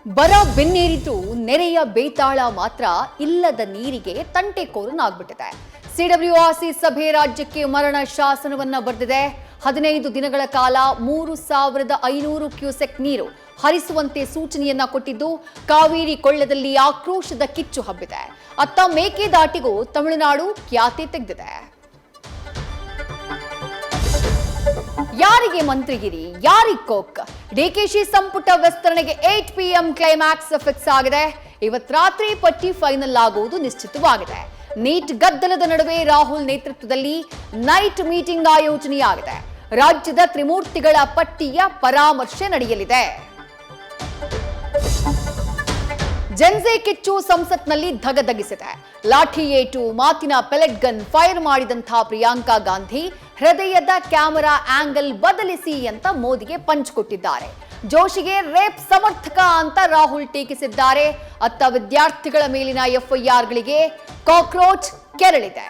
ಬರ ಬೆನ್ನೇರಿತು, ನೆರೆಯ ಬೇತಾಳ ಮಾತ್ರ ಇಲ್ಲದ ನೀರಿಗೆ ತಂಟೆಕೋರನಾಗ್ಬಿಟ್ಟಿದೆ. ಸಿಡಬ್ಲ್ಯೂಆರ್ಸಿ ಸಭೆ ರಾಜ್ಯಕ್ಕೆ ಮರಣ ಶಾಸನವನ್ನ ಬರೆದಿದೆ. 15 ದಿನಗಳ ಕಾಲ 3500 ಕ್ಯೂಸೆಕ್ ನೀರು ಹರಿಸುವಂತೆ ಸೂಚನೆಯನ್ನ ಕೊಟ್ಟಿದ್ದು, ಕಾವೇರಿ ಕೊಳ್ಳದಲ್ಲಿ ಆಕ್ರೋಶದ ಕಿಚ್ಚು ಹಬ್ಬಿದೆ. ಅತ್ತ ಮೇಕೆದಾಟಿಗೂ ತಮಿಳುನಾಡು ಖ್ಯಾತಿ ತೆಗೆದಿದೆ. ಯಾರಿಗೆ ಮಂತ್ರಿಗಿರಿ, ಯಾರಿಗೆ ಕೋಕ್? ಡಿಕೆಶಿ ಸಂಪುಟ ವಿಸ್ತರಣೆಗೆ 8 PM ಕ್ಲೈಮ್ಯಾಕ್ಸ್ ಫಿಕ್ಸ್ ಆಗಿದೆ. ಇವತ್ತು ರಾತ್ರಿ ಪಟ್ಟಿ ಫೈನಲ್ ಆಗುವುದು ನಿಶ್ಚಿತವಾಗಿದೆ. ನೀಟ್ ಗದ್ದಲದ ನಡುವೆ ರಾಹುಲ್ ನೇತೃತ್ವದಲ್ಲಿ ನೈಟ್ ಮೀಟಿಂಗ್ ಆಯೋಜನೆಯಾಗಿದೆ. ರಾಜ್ಯದ ತ್ರಿಮೂರ್ತಿಗಳ ಪಟ್ಟಿಯ ಪರಾಮರ್ಶೆ ನಡೆಯಲಿದೆ. ಜೆನ್ಜೆ ಕಿಚ್ಚು ಸಂಸತ್ನಲ್ಲಿ ಧಗಧಗಿಸಿದೆ. ಲಾಠಿ ಏಟು, ಮಾತಿನ ಪೆಲೆಟ್ ಗನ್ ಫೈರ್ ಮಾಡಿದಂಥ ಪ್ರಿಯಾಂಕಾ ಗಾಂಧಿ ಹೃದಯದ ಕ್ಯಾಮೆರಾ ಆಂಗಲ್ ಬದಲಿಸಿ ಅಂತ ಮೋದಿಗೆ ಪಂಚ್ ಕೊಟ್ಟಿದ್ದಾರೆ. ಜೋಶಿಗೆ ರೇಪ್ ಸಮರ್ಥಕ ಅಂತ ರಾಹುಲ್ ಟೀಕಿಸಿದ್ದಾರೆ. ಅತ್ತ ವಿದ್ಯಾರ್ಥಿಗಳ ಮೇಲಿನ FIRಗಳಿಗೆ ಕಾಕ್ರೋಚ್ ಕೆರಳಿದೆ.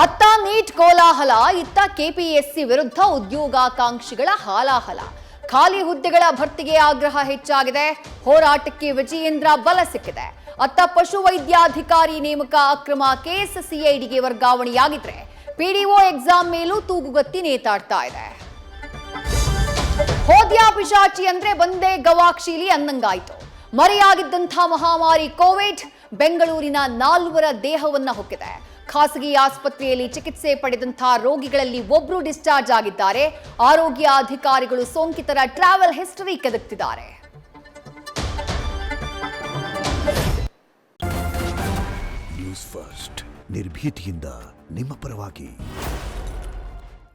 ಅತ್ತ ನೀಟ್ ಕೋಲಾಹಲ, ಇತ್ತ KPSC ವಿರುದ್ಧ ಉದ್ಯೋಗಾಕಾಂಕ್ಷಿಗಳ ಹಾಲಾಹಲ. ಖಾಲಿ ಹುದ್ದೆಗಳ ಭರ್ತಿಗೆ ಆಗ್ರಹ ಹೆಚ್ಚಾಗಿದೆ. ಹೋರಾಟಕ್ಕೆ ವಿಜಯೇಂದ್ರ ಬಲ ಸಿಕ್ಕಿದೆ. ಅತ್ತ ಪಶುವೈದ್ಯಾಧಿಕಾರಿ ನೇಮಕ ಅಕ್ರಮ ಕೇಸ್ CIDಗೆ ವರ್ಗಾವಣೆಯಾಗಿದ್ರೆ PDO ಎಕ್ಸಾಮ್ ಮೇಲೂ ತೂಗುಗತ್ತಿ ನೇತಾಡ್ತಾ ಇದೆ. ಹೋದ್ಯಾ ಪಿಶಾಚಿ ಅಂದ್ರೆ ಬಂದೇ ಗವಾಕ್ಷಿಲಿ ಅನ್ನಂಗಾಯ್ತು. ಮರೆಯಾಗಿದ್ದಂಥ ಮಹಾಮಾರಿ ಕೋವಿಡ್ ಬೆಂಗಳೂರಿನ 4 ದೇಹವನ್ನ ಹೊಕ್ಕಿದೆ. ಖಾಸಗಿ ಆಸ್ಪತ್ರೆಯಲ್ಲಿ ಚಿಕಿತ್ಸೆ ಪಡೆದಂಥ ರೋಗಿಗಳಲ್ಲಿ ಒಬ್ರು ಡಿಸ್ಚಾರ್ಜ್ ಆಗಿದ್ದಾರೆ. ಆರೋಗ್ಯ ಅಧಿಕಾರಿಗಳು ಸೋಂಕಿತರ ಟ್ರಾವೆಲ್ ಹಿಸ್ಟರಿ ಕೆದಕ್ತಿದ್ದಾರೆ. ನ್ಯೂಸ್ ಫಸ್ಟ್ ನಿರ್ಭೀತಿಯಿಂದ ನಿಮ್ಮ ಪರವಾಗಿ.